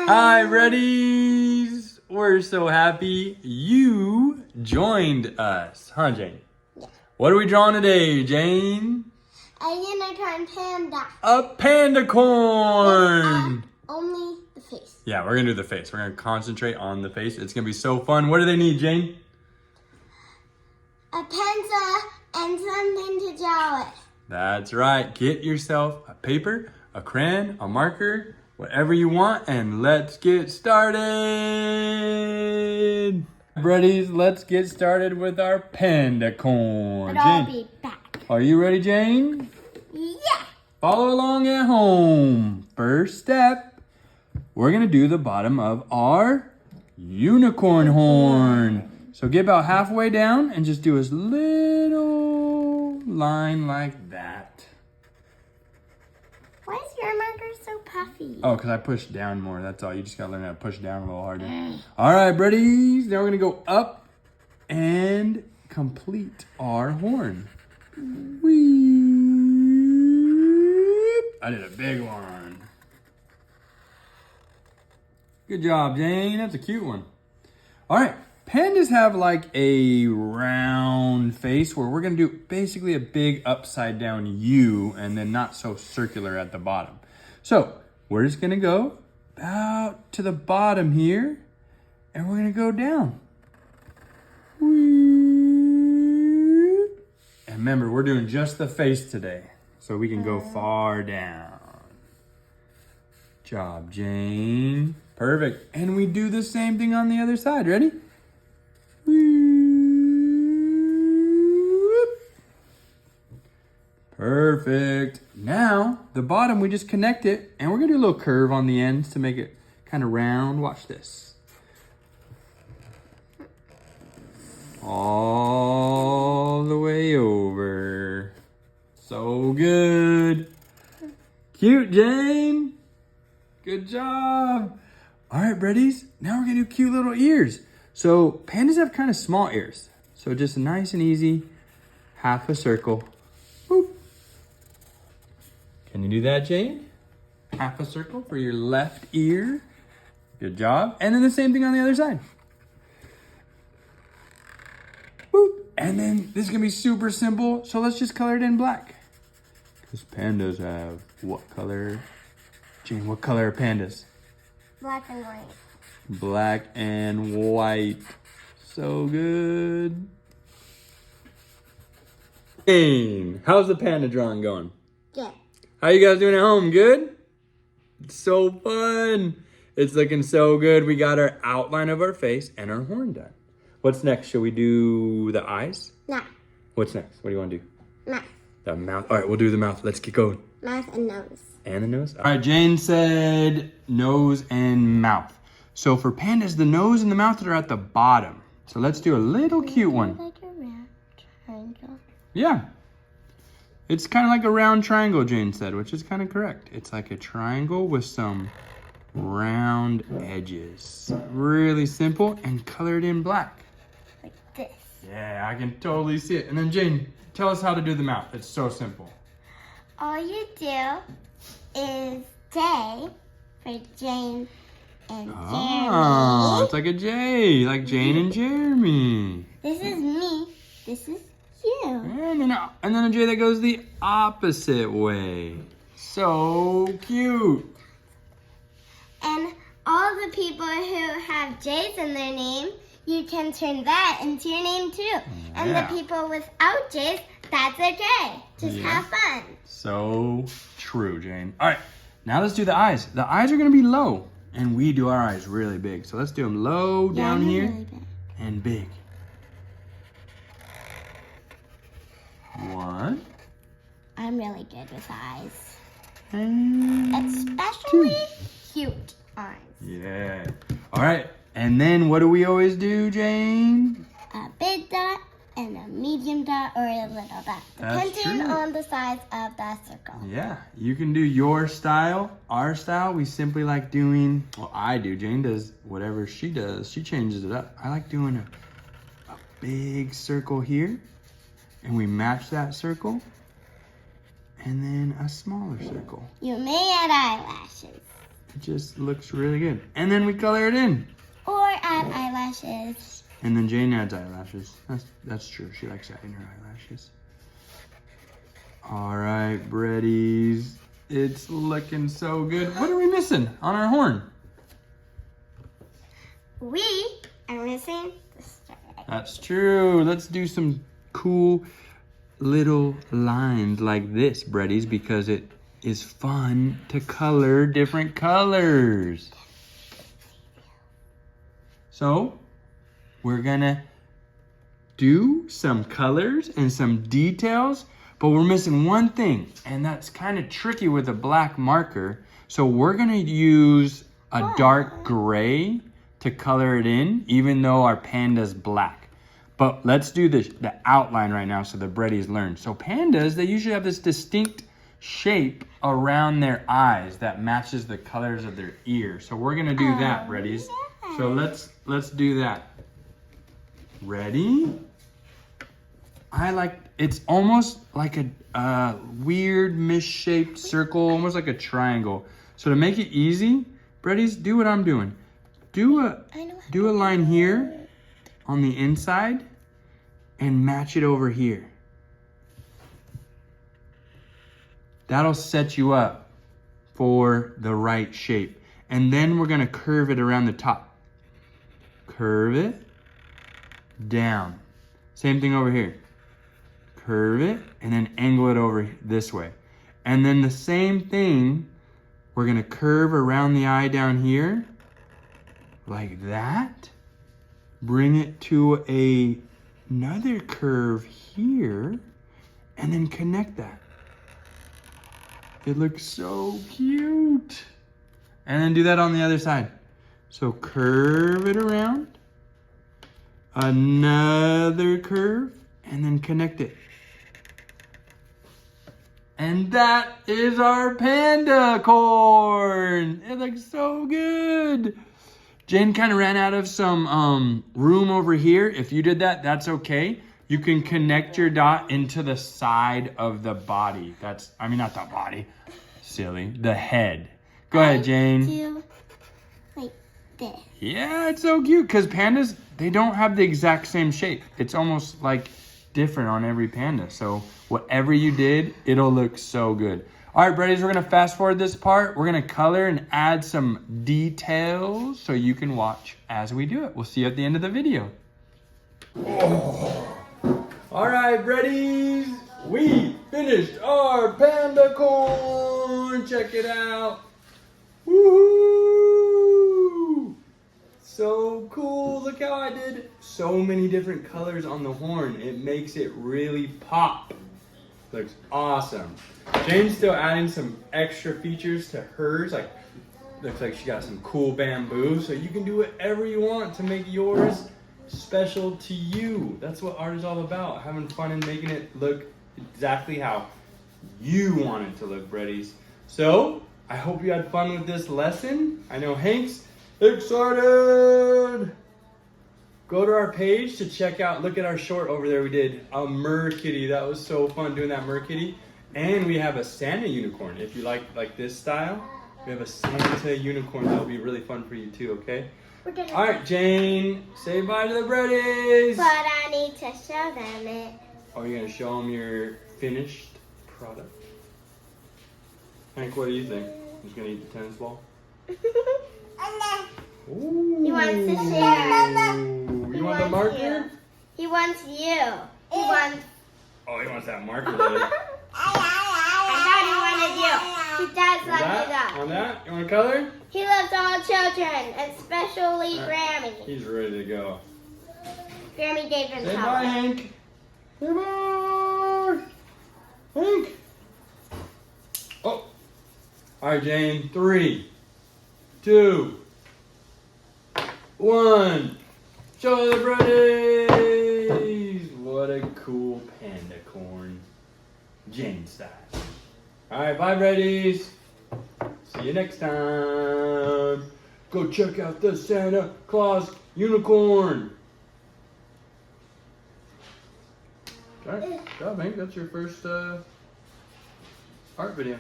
Hi, Reddies! We're so happy you joined us, huh, Jane? Yeah. What are we drawing today, Jane? A unicorn panda. A Pandacorn! Only the face. Yeah, we're gonna do the face. We're gonna concentrate on the face. It's gonna be so fun. What do they need, Jane? A pencil and something to draw with. That's right. Get yourself a paper, a crayon, a marker, whatever you want, and let's get started. Reddies, let's get started with our Pandacorn. But I'll be back. Are you ready, Jane? Yeah. Follow along at home. First step, we're gonna do the bottom of our unicorn horn. So get about halfway down and just do a little line like that. Why is your marker so puffy? Oh, because I pushed down more. That's all. You just gotta learn how to push down a little harder. All right, buddies. Now we're gonna go up and complete our horn. Whee! I did a big one. Good job, Jane. That's a cute one. All right. Pandas have like a round face where we're gonna do basically a big upside down U and then not so circular at the bottom. So we're just gonna go about to the bottom here and we're gonna go down. And remember, we're doing just the face today, so we can go far down. Job, Jane. Perfect. And we do the same thing on the other side. Ready? Perfect. Now, the bottom, we just connect it, and we're gonna do a little curve on the ends to make it kind of round. Watch this. All the way over. So good. Cute, Jane. Good job. All right, Breddies. Now we're gonna do cute little ears. So pandas have kind of small ears. So just nice and easy, half a circle. Boop. Can you do that, Jane? Half a circle for your left ear. Good job. And then the same thing on the other side. Boop. And then this is gonna be super simple. So let's just color it in black. Because pandas have what color? Jane, what color are pandas? Black and white. Black and white. So good. Jane, how's the panda drawing going? Good. How you guys doing at home? Good? It's so fun. It's looking so good. We got our outline of our face and our horn done. What's next? Shall we do the eyes? No. What's next? What do you want to do? Mouth. The mouth. All right, we'll do the mouth. Let's get going. Mouth and nose. And the nose? All right, Jane said nose and mouth. So for pandas, the nose and the mouth are at the bottom. So let's do a little cute one. Like a round triangle. Yeah. It's kind of like a round triangle, Jane said, which is kind of correct. It's like a triangle with some round edges. Really simple and colored in black. Like this. Yeah, I can totally see it. And then Jane, tell us how to do the mouth. It's so simple. All you do is J for Jane and Oh, Jeremy. it's like a J, like Jane and Jeremy. This is me. This is you. And then a J that goes the opposite way. So cute. And all the people who have J's in their name, you can turn that into your name too. And Yeah. the people without J's, that's okay. Just have fun. So true, Jane. All right, now let's do the eyes. The eyes are gonna be low, and we do our eyes really big. So let's do them low down mine are here really big. and big. One. I'm really good with eyes. And Especially cute eyes. yeah. All right, and then what do we always do, Jane? A big dot and a medium dot or a little dot. That's Depending true. on the size of the circle. Yeah, you can do your style. Our style, we simply like doing, well, I do. Jane does whatever she does. She changes it up. I like doing a big circle here, and we match that circle, and then a smaller circle. You may add eyelashes. It just looks really good. And then we color it in. Or add eyelashes. And then Jane adds eyelashes. That's true. She likes adding her eyelashes. All right, Breddies. It's looking so good. What are we missing on our horn? We are missing the star. That's true. Let's do some cool little lines like this, Breddies, because it is fun to color different colors. So, we're gonna do some colors and some details, but we're missing one thing, and that's kind of tricky with a black marker. So we're gonna use a dark gray to color it in, even though our panda's black. But let's do the outline right now so the Breddies learn. So pandas, they usually have this distinct shape around their eyes that matches the colors of their ears. So we're gonna do that, Breddies. Yeah. So let's do that. Ready? It's almost like a weird misshaped circle, almost like a triangle. So to make it easy, Breddies, do what I'm doing. Do a line here on the inside and match it over here. That'll set you up for the right shape. And then we're gonna curve it around the top. Curve it down. Same thing over here. Curve it and then angle it over this way. And then the same thing, we're gonna curve around the eye down here like that. Bring it to another curve here and then connect that. It looks so cute. And then do that on the other side. So curve it around, another curve, and then connect it. And that is our Pandacorn. It looks so good. Jane kind of ran out of some room over here. If you did that, that's okay. You can connect your dot into the side of the body. Not the body. Silly. The head. Go ahead, Jane. Do like this. Yeah, it's so cute because pandas, they don't have the exact same shape. It's almost like different on every panda. So whatever you did, it'll look so good. All right, Breddies, we're gonna fast forward this part. We're gonna color and add some details so you can watch as we do it. We'll see you at the end of the video. Oh. All right, Breddies, we finished our Pandacorn. Check it out. Woohoo! So cool. Look how I did so many different colors on the horn. It makes it really pop. Looks awesome. Jane's still adding some extra features to hers. Looks like she got some cool bamboo. So you can do whatever you want to make yours special to you. That's what art is all about. Having fun and making it look exactly how you want it to look, Breddies. So I hope you had fun with this lesson. I know Hank's excited. Go to our page to check out, look at our short over there. We did a mer kitty. That was so fun doing that mer kitty. And we have a Santa unicorn. If you like this style, we have a Santa unicorn. That'll be really fun for you too, okay? All right, Jane, say bye to the Breddies. But I need to show them it. Are you gonna show them your finished product? Hank, what do you think? He's gonna eat the tennis ball? Ooh. He wants to share. You want the marker? He wants you. He wants. Oh, he wants that marker. I thought he wanted you. He does love you though. On that? You want to color? He loves all children, especially Grammy. He's ready to go. Grammy gave him Say help. bye, Hank. Say bye. Hank. Oh. All right, Jane. 3, 2, 1. Show the Breddies. What a cool Pandacorn. Jane style. All right, bye, Breddies. See you next time. Go check out the Santa Claus Unicorn. All right, good job, Hank. That's your first art video.